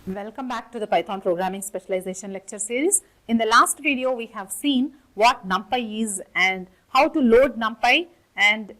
Welcome back to the Python Programming Specialization lecture series. In the last video, we have seen what NumPy is and how to load NumPy and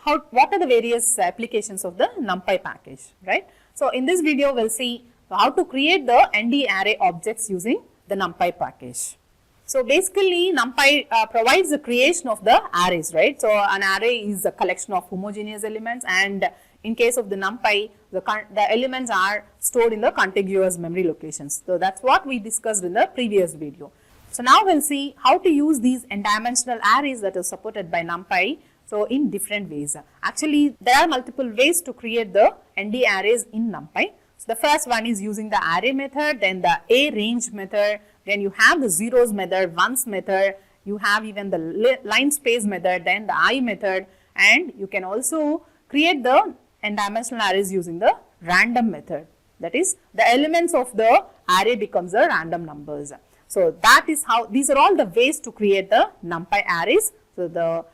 what are the various applications of the NumPy package, right? So, in this video, we will see how to create the ND array objects using the NumPy package. So, basically NumPy provides the creation of the arrays, right? So, an array is a collection of homogeneous elements, and in case of the NumPy, the elements are stored in the contiguous memory locations. So, that is what we discussed in the previous video. So, now we will see how to use these n-dimensional arrays that are supported by NumPy. So, in different ways. Actually, there are multiple ways to create the ND arrays in NumPy. So, the first one is using the array method, then the arange method, then you have the zeros method, ones method, you have even the line space method, then the I method, and you can also create the n-dimensional arrays using the random method. That is, the elements of the array becomes the random numbers. So, that is how, these are all the ways to create the NumPy arrays. So, the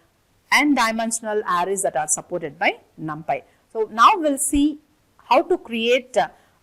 n-dimensional arrays that are supported by NumPy. So, now we will see how to create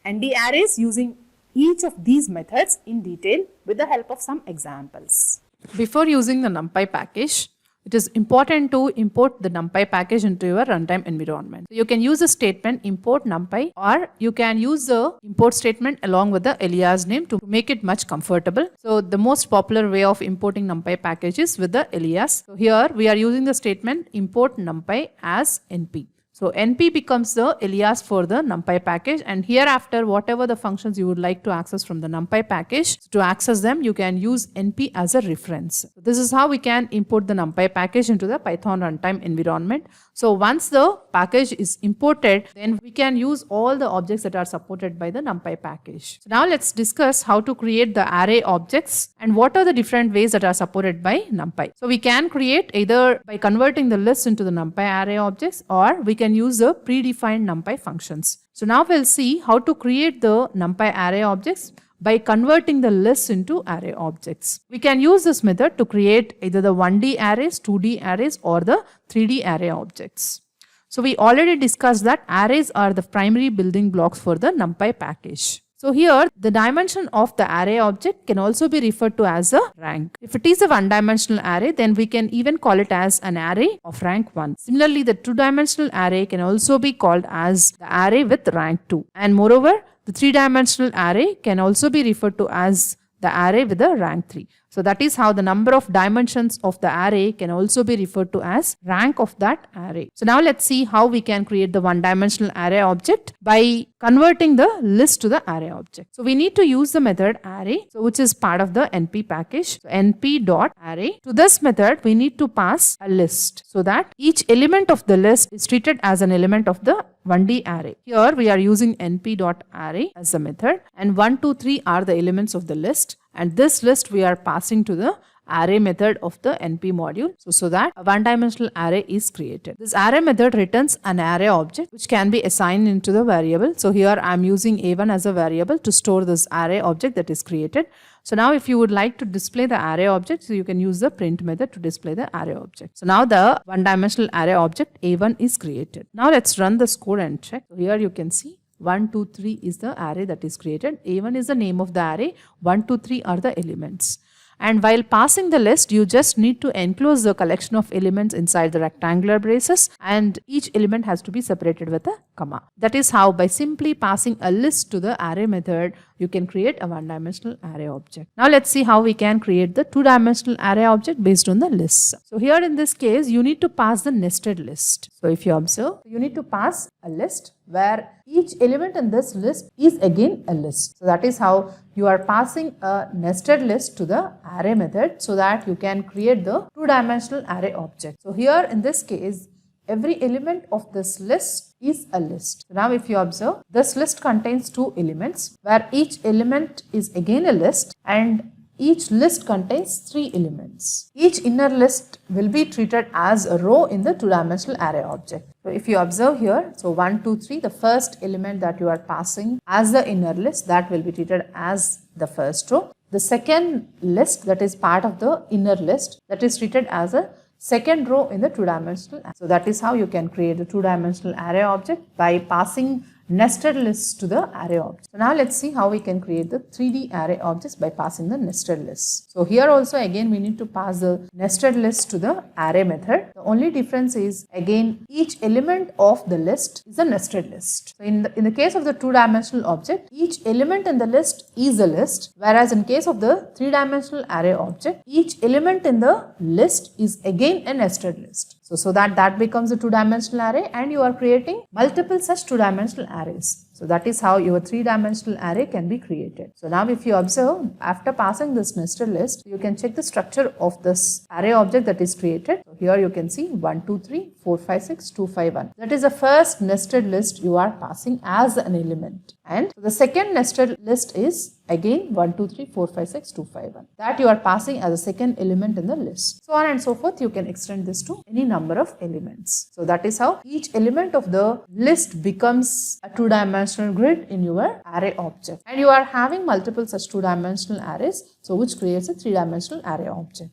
ND arrays using each of these methods in detail with the help of some examples. Before using the NumPy package, it is important to import the NumPy package into your runtime environment. So you can use the statement import NumPy, or you can use the import statement along with the alias name to make it much comfortable. So the most popular way of importing NumPy package is with the alias. So here we are using the statement import NumPy as NP. So NP becomes the alias for the NumPy package, and hereafter whatever the functions you would like to access from the NumPy package, to access them you can use NP as a reference. So this is how we can import the NumPy package into the Python runtime environment. So once the package is imported, then we can use all the objects that are supported by the NumPy package. So now let's discuss how to create the array objects and what are the different ways that are supported by NumPy. So we can create either by converting the list into the NumPy array objects, or we can use the predefined NumPy functions. So now we'll see how to create the NumPy array objects by converting the lists into array objects. We can use this method to create either the 1D arrays, 2D arrays, or the 3D array objects. So we already discussed that arrays are the primary building blocks for the NumPy package. So here the dimension of the array object can also be referred to as a rank. If it is a one-dimensional array, then we can even call it as an array of rank 1. Similarly, the two-dimensional array can also be called as the array with rank 2. And moreover, the three-dimensional array can also be referred to as the array with a rank 3. So that is how the number of dimensions of the array can also be referred to as rank of that array. So now let's see how we can create the one-dimensional array object by converting the list to the array object. So we need to use the method array, so which is part of the NP package. So np.array. To this method we need to pass a list so that each element of the list is treated as an element of the 1D array. Here we are using np.array as the method, and 1, 2, 3 are the elements of the list, and this list we are passing to the array method of the NP module, so that a one-dimensional array is created. This array method returns an array object which can be assigned into the variable. So here I am using a1 as a variable to store this array object that is created. So now if you would like to display the array object, so you can use the print method to display the array object. So now the one-dimensional array object a1 is created. Now let's run this code and check. So here you can see 1, 2, 3 is the array that is created. A1 is the name of the array. 1, 2, 3 are the elements. And while passing the list, you just need to enclose the collection of elements inside the rectangular braces, and each element has to be separated with a comma. That is how, by simply passing a list to the array method, you can create a one-dimensional array object. Now let's see how we can create the two-dimensional array object based on the lists. So here in this case, you need to pass the nested list. So if you observe, you need to pass a list where each element in this list is again a list. So that is how you are passing a nested list to the array method so that you can create the two-dimensional array object. So here in this case, every element of this list is a list. So now if you observe, this list contains two elements where each element is again a list, and each list contains 3 elements. Each inner list will be treated as a row in the two-dimensional array object. So if you observe here, so 1, 2, 3, the first element that you are passing as the inner list, that will be treated as the first row. The second list, that is part of the inner list, that is treated as a second row in the two-dimensional array. So that is how you can create a two-dimensional array object by passing nested lists to the array object. So now let's see how we can create the 3D array objects by passing the nested list. So here also again we need to pass the nested list to the array method. The only difference is again each element of the list is a nested list. So in the case of the two-dimensional object, each element in the list is a list, whereas in case of the three-dimensional array object, each element in the list is again a nested list. So that becomes a two-dimensional array, and you are creating multiple such two-dimensional arrays. So that is how your three-dimensional array can be created. So now if you observe, after passing this nested list, you can check the structure of this array object that is created. So here you can see 1, 2, 3, 4, 5, 6, 2, 5, 1. That is the first nested list you are passing as an element. And the second nested list is again 1, 2, 3, 4, 5, 6, 2, 5, 1. That you are passing as a second element in the list. So on and so forth, you can extend this to any number of elements. So that is how each element of the list becomes a two-dimensional grid in your array object. And you are having multiple such two-dimensional arrays, so which creates a three-dimensional array object.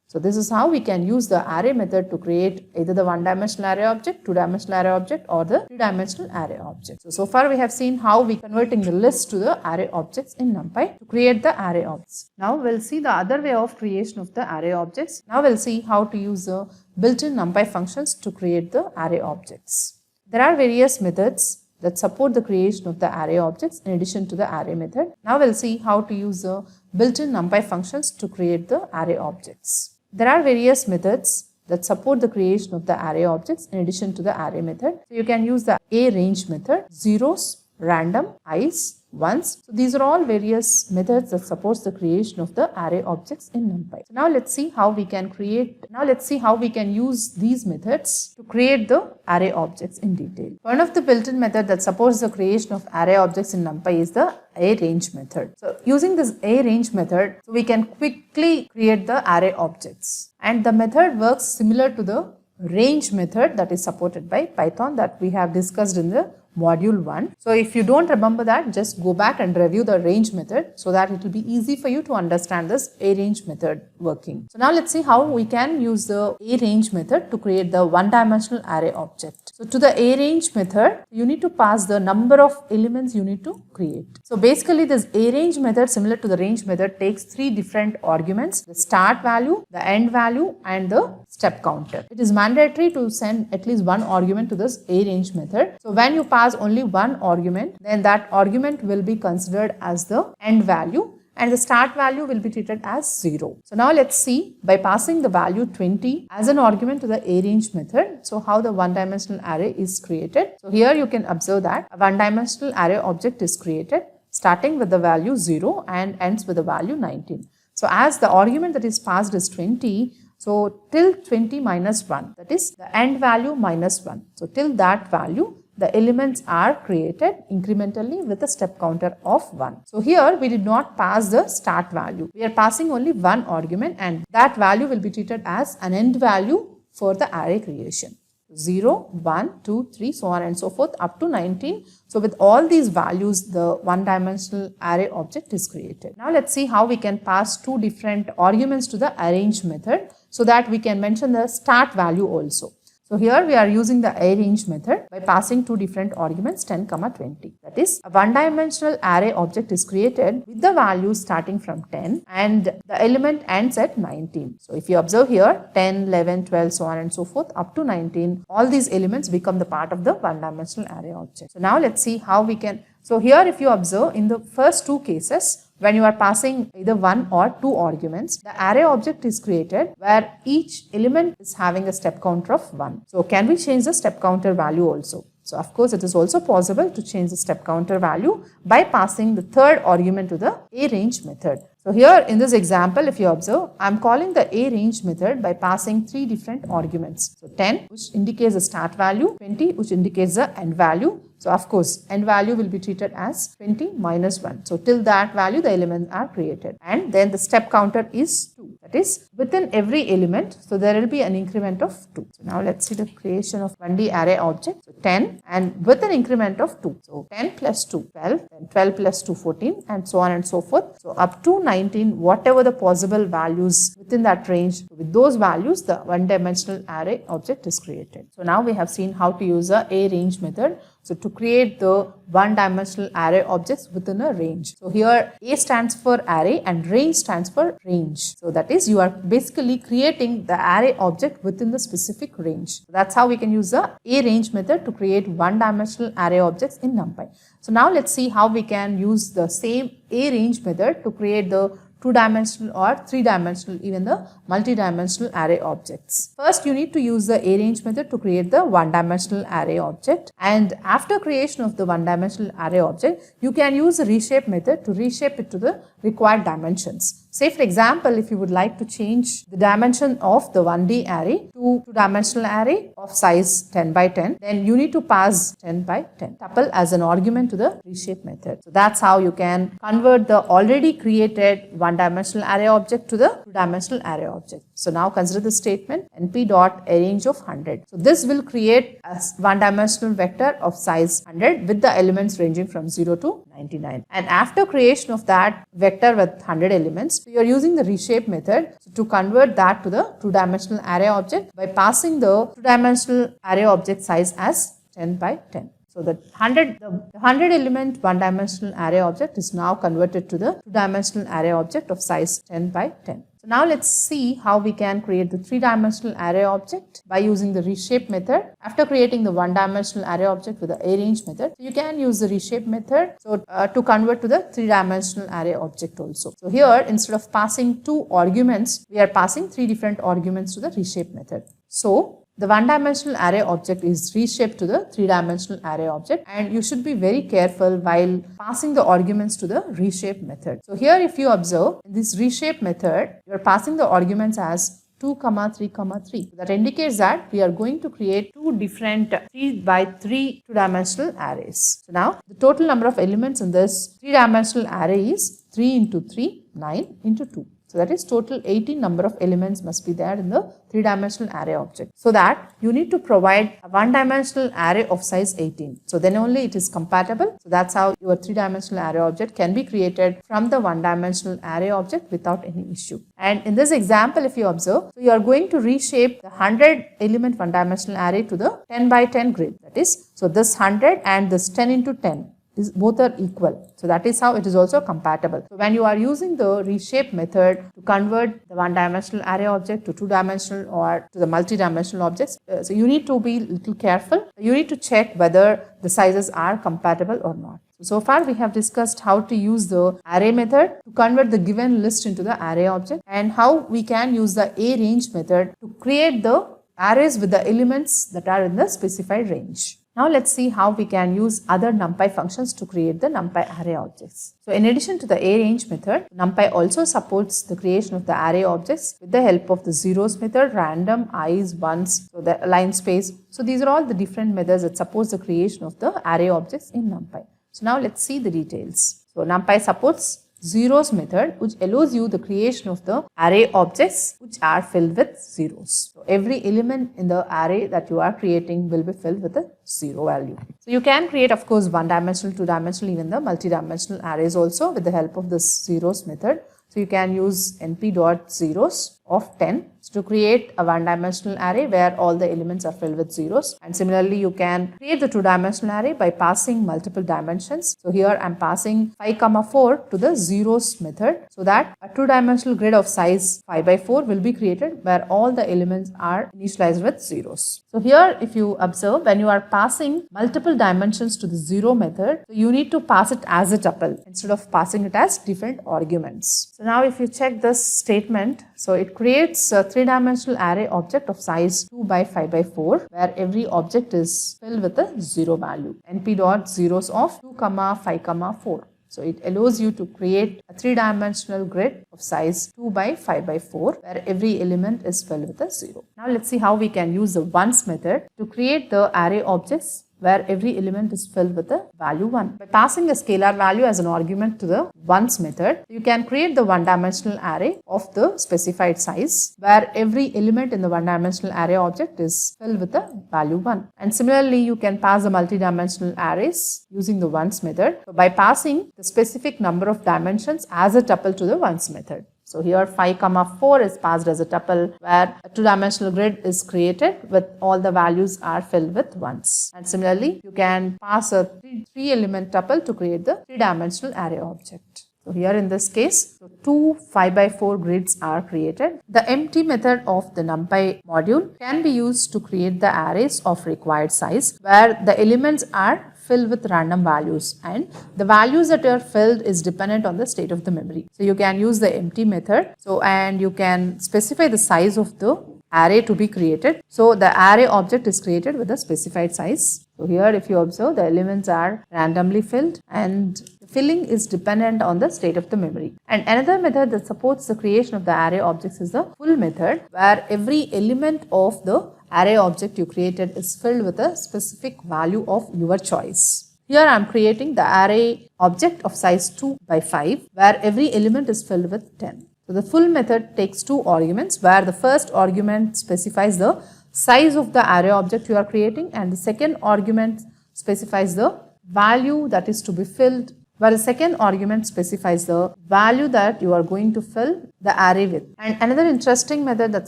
So this is how we can use the array method to create either the one-dimensional array object, two-dimensional array object, or the three-dimensional array object. So far we have seen how we converting the list to the array objects in NumPy to create the array objects. Now we'll see the other way of creation of the array objects. Now we'll see how to use the built-in NumPy functions to create the array objects. There are various methods that support the creation of the array objects in addition to the array method. Now we'll see how to use the built-in NumPy functions to create the array objects. There are various methods that support the creation of the array objects in addition to the array method. So you can use the arrange method, zeros, random, i's, ones. So these are all various methods that supports the creation of the array objects in NumPy. So now let's see how we can use these methods to create the array objects in detail. One of the built-in method that supports the creation of array objects in NumPy is the arrange method. So using this arrange method, so we can quickly create the array objects. And the method works similar to the range method that is supported by Python that we have discussed in the module 1. So if you don't remember that, just go back and review the range method so that it will be easy for you to understand this arrange method working. So now let's see how we can use the arrange method to create the one-dimensional array object. So to the arrange method, you need to pass the number of elements you need to create. So basically this arrange method, similar to the range method, takes three different arguments: the start value, the end value, and the step counter. It is mandatory to send at least one argument to this arrange method. So when you pass only one argument, then that argument will be considered as the end value and the start value will be treated as 0. So now let's see, by passing the value 20 as an argument to the arrange method, so how the one-dimensional array is created. So here you can observe that a one-dimensional array object is created starting with the value 0 and ends with the value 19. So as the argument that is passed is 20, so till 20 minus 1, that is the end value minus 1. So till that value, the elements are created incrementally with a step counter of 1. So here we did not pass the start value. We are passing only one argument and that value will be treated as an end value for the array creation. 0, 1, 2, 3, so on and so forth up to 19. So with all these values, the one-dimensional array object is created. Now let's see how we can pass two different arguments to the arrange method so that we can mention the start value also. So here we are using the arrange method by passing two different arguments 10, 20. That is, a one-dimensional array object is created with the values starting from 10 and the element ends at 19. So if you observe here, 10, 11, 12, so on and so forth up to 19, all these elements become the part of the one-dimensional array object. So now let's see how we can. So here if you observe in the first two cases, when you are passing either one or two arguments, the array object is created where each element is having a step counter of 1. So can we change the step counter value also? So of course it is also possible to change the step counter value by passing the third argument to the arrange method. So here in this example, if you observe, I am calling the arrange method by passing three different arguments. So 10, which indicates the start value, 20, which indicates the end value. So of course, end value will be treated as 20 minus 1. So till that value, the elements are created. And then the step counter is 2. That is, within every element, so there will be an increment of 2. So now let's see the creation of 1D array object. So 10 and with an increment of 2. So 10 plus 2, 12, then 12 plus 2, 14 and so on and so forth. So up to 19, whatever the possible values within that range, with those values, the one-dimensional array object is created. So now we have seen how to use the arrange method So to create the one-dimensional array objects within a range. So here A stands for array and range stands for range. So that is, you are basically creating the array object within the specific range. So that's how we can use the A-range method to create one-dimensional array objects in NumPy. So now let's see how we can use the same A-range method to create the two-dimensional or three-dimensional, even the multi-dimensional array objects. First, you need to use the A-range method to create the one-dimensional array object. And after creation of the one-dimensional array object, you can use the reshape method to reshape it to the required dimensions. Say for example, if you would like to change the dimension of the 1D array to two-dimensional array of size 10 by 10, then you need to pass 10 by 10 tuple as an argument to the reshape method. So that's how you can convert the already created one-dimensional array object to the two-dimensional array object. So now consider the statement np.arrange of 100. So this will create a one-dimensional vector of size 100 with the elements ranging from 0 to 99. And after creation of that vector with 100 elements, so you are using the reshape method to convert that to the two-dimensional array object by passing the two-dimensional array object size as 10 by 10. So the 100 element one-dimensional array object is now converted to the two-dimensional array object of size 10 by 10. So now let's see how we can create the three-dimensional array object by using the reshape method. After creating the one-dimensional array object with the arrange method, you can use the reshape method to convert to the three-dimensional array object also. So here, instead of passing two arguments, we are passing three different arguments to the reshape method. So the one-dimensional array object is reshaped to the three-dimensional array object, and you should be very careful while passing the arguments to the reshape method. So here if you observe, in this reshape method, you are passing the arguments as 2, 3, 3. That indicates that we are going to create two different 3 by 3 two-dimensional arrays. So now the total number of elements in this three-dimensional array is 3 into 3, 9 into 2. So that is total 18 number of elements must be there in the three-dimensional array object. So that you need to provide a one-dimensional array of size 18. So then only it is compatible. So that's how your three-dimensional array object can be created from the one-dimensional array object without any issue. And in this example, if you observe, so you are going to reshape the 100 element one-dimensional array to the 10 by 10 grid. That is, so this 100 and this 10 into 10. Both are equal. So that is how it is also compatible. So when you are using the reshape method to convert the one-dimensional array object to two-dimensional or to the multi-dimensional objects, so you need to be a little careful. You need to check whether the sizes are compatible or not. So far we have discussed how to use the array method to convert the given list into the array object, and how we can use the A-range method to create the arrays with the elements that are in the specified range. Now let's see how we can use other NumPy functions to create the NumPy array objects. So in addition to the arrange method, NumPy also supports the creation of the array objects with the help of the zeros method, random, i's, ones, so the line space. So these are all the different methods that supports the creation of the array objects in NumPy. So now let's see the details. So NumPy supports zeros method, which allows you the creation of the array objects which are filled with zeros. So every element in the array that you are creating will be filled with a zero value. So you can create, of course, one-dimensional, two-dimensional, even the multi-dimensional arrays also with the help of this zeros method. So you can use np.zeros of 10 to create a one-dimensional array where all the elements are filled with zeros. And similarly, you can create the two-dimensional array by passing multiple dimensions. So here I am passing 5, 4 to the zeros method, so that a two-dimensional grid of size 5 by 4 will be created where all the elements are initialized with zeros. So here if you observe, when you are passing multiple dimensions to the zero method, so you need to pass it as a tuple instead of passing it as different arguments. So now if you check this statement, so it creates a three-dimensional array object of size 2 by 5 by 4 where every object is filled with a zero value. np.zeros of 2, 5, 4. So it allows you to create a three-dimensional grid of size 2 by 5 by 4 where every element is filled with a zero. Now let's see how we can use the ones method to create the array objects where every element is filled with a value 1. By passing a scalar value as an argument to the ones method, you can create the one-dimensional array of the specified size where every element in the one-dimensional array object is filled with a value 1. And similarly, you can pass the multi-dimensional arrays using the ones method by passing the specific number of dimensions as a tuple to the ones method. So here 5 comma 4 is passed as a tuple where a two-dimensional grid is created with all the values are filled with ones. And similarly, you can pass a three element tuple to create the three-dimensional array object. So here in this case, two 5x4 grids are created. The empty method of the NumPy module can be used to create the arrays of required size where the elements are filled with random values and the values that are filled is dependent on the state of the memory. So you can use the empty method. So and you can specify the size of the array to be created. So the array object is created with a specified size. So here if you observe, the elements are randomly filled and the filling is dependent on the state of the memory. And another method that supports the creation of the array objects is the full method where every element of the array object you created is filled with a specific value of your choice. Here I am creating the array object of size 2 by 5 where every element is filled with 10. So the full method takes two arguments where the first argument specifies the size of the array object you are creating and the second argument specifies the value that is to be filled, where the second argument specifies the value that you are going to fill the array with. And another interesting method that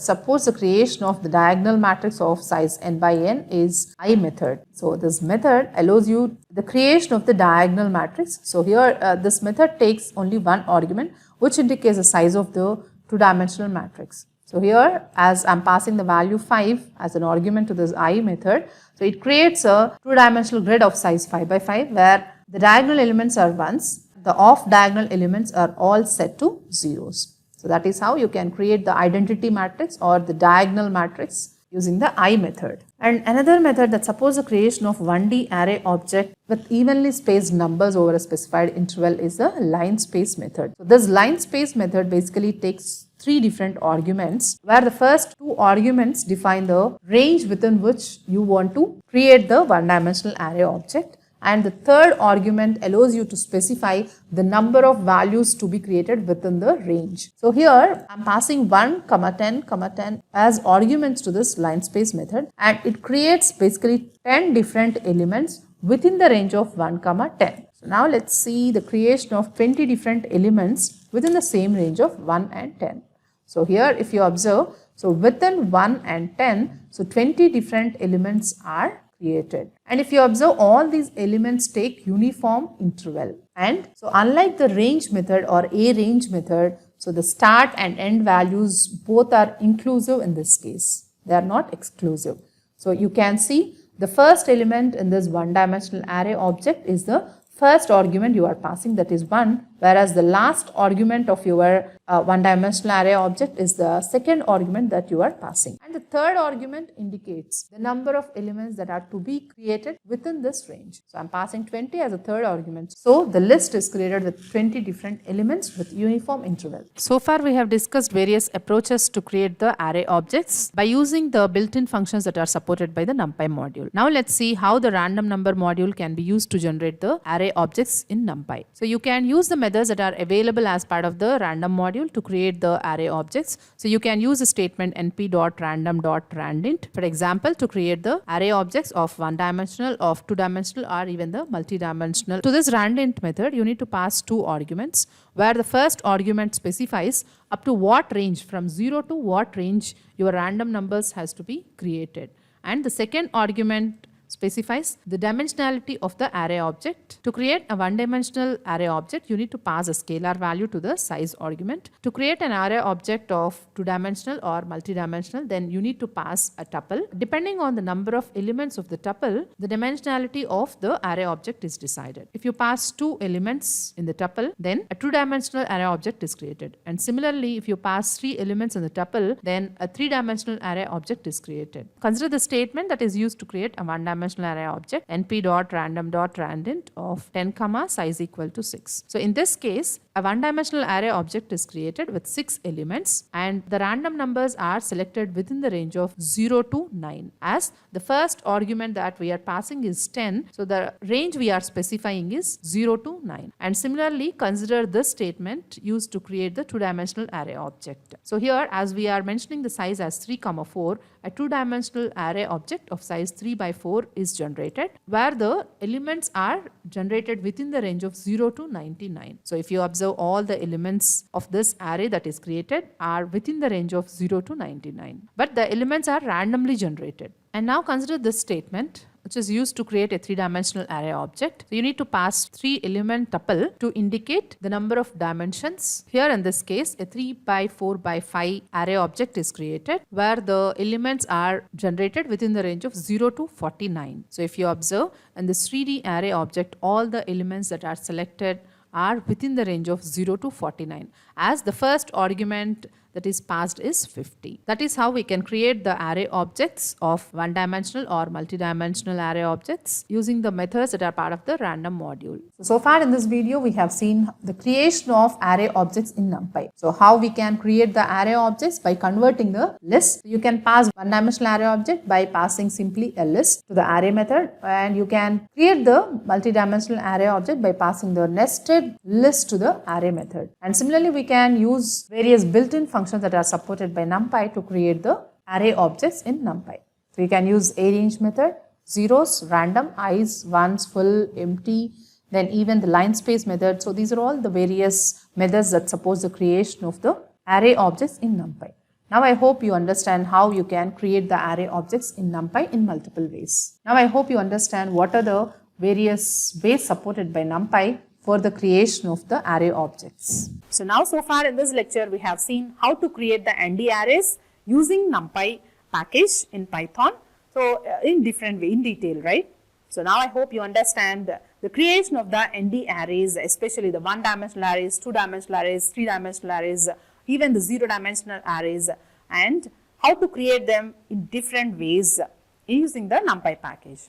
supports the creation of the diagonal matrix of size n by n is I method. So this method allows you the creation of the diagonal matrix. So here this method takes only one argument which indicates the size of the two-dimensional matrix. So here as I am passing the value 5 as an argument to this I method, so it creates a two-dimensional grid of size 5 by 5 where the diagonal elements are ones, the off diagonal elements are all set to zeros. So that is how you can create the identity matrix or the diagonal matrix using the I method. And another method that supports the creation of 1D array object with evenly spaced numbers over a specified interval is the line space method. So this line space method basically takes three different arguments where the first two arguments define the range within which you want to create the one-dimensional array object. And the third argument allows you to specify the number of values to be created within the range. So here I am passing 1, 10, 10 as arguments to this line space method and it creates basically 10 different elements within the range of 1, 10. So now let's see the creation of 20 different elements within the same range of 1 and 10. So here if you observe, so within 1 and 10, so 20 different elements are created. And if you observe, all these elements take uniform interval. And so unlike the range method or a range method, so the start and end values both are inclusive in this case. They are not exclusive. So you can see the first element in this one-dimensional array object is the first argument you are passing, that is 1, whereas the last argument of your one-dimensional array object is the second argument that you are passing. And the third argument indicates the number of elements that are to be created within this range. So I am passing 20 as a third argument. So the list is created with 20 different elements with uniform interval. So far we have discussed various approaches to create the array objects by using the built-in functions that are supported by the NumPy module. Now let's see how the random number module can be used to generate the array objects in NumPy. So you can use the methods that are available as part of the random module to create the array objects. So you can use the statement np.random.randint, for example, to create the array objects of one-dimensional, of two-dimensional, or even the multi-dimensional. To this randint method, you need to pass two arguments, where the first argument specifies up to what range, from 0 to what range your random numbers has to be created. And the second argument specifies the dimensionality of the array object. To create a one-dimensional array object, you need to pass a scalar value to the size argument. To create an array object of two-dimensional or multi-dimensional, then you need to pass a tuple. Depending on the number of elements of the tuple, the dimensionality of the array object is decided. If you pass two elements in the tuple, then a two-dimensional array object is created. And similarly, if you pass three elements in the tuple, then a three-dimensional array object is created. Consider the statement that is used to create a one-dimensional array object np.random.randint of 10, size equal to 6. So in this case, a one-dimensional array object is created with 6 elements and the random numbers are selected within the range of 0 to 9. As the first argument that we are passing is 10, so the range we are specifying is 0 to 9. And similarly, consider this statement used to create the two-dimensional array object. So here, as we are mentioning the size as 3, 4, a two-dimensional array object of size 3 by 4 is generated, where the elements are generated within the range of 0 to 99. So if you observe, all the elements of this array that is created are within the range of 0 to 99. But the elements are randomly generated. And now consider this statement, which is used to create a three-dimensional array object. So you need to pass 3-element tuple to indicate the number of dimensions. Here in this case, a 3 by 4 by 5 array object is created, where the elements are generated within the range of 0 to 49. So if you observe, in this 3D array object, all the elements that are selected are within the range of 0 to 49, as the first argument that is passed is 50. That is how we can create the array objects of one-dimensional or multi-dimensional array objects using the methods that are part of the random module. So far in this video, we have seen the creation of array objects in NumPy. So how we can create the array objects by converting the list. You can pass one-dimensional array object by passing simply a list to the array method, and you can create the multi-dimensional array object by passing the nested list to the array method. And similarly, we can use various built-in functions that are supported by NumPy to create the array objects in NumPy. So you can use arrange method, zeros, random, i's, ones, full, empty, then even the line space method. So these are all the various methods that support the creation of the array objects in NumPy. Now I hope you understand how you can create the array objects in NumPy in multiple ways. Now I hope you understand what are the various ways supported by NumPy for the creation of the array objects. So now so far in this lecture, we have seen how to create the ND arrays using NumPy package in Python. So in different way, in detail, right? So now I hope you understand the creation of the ND arrays, especially the one-dimensional arrays, two-dimensional arrays, three-dimensional arrays, even the zero-dimensional arrays, and how to create them in different ways using the NumPy package.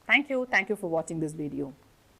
Thank you for watching this video.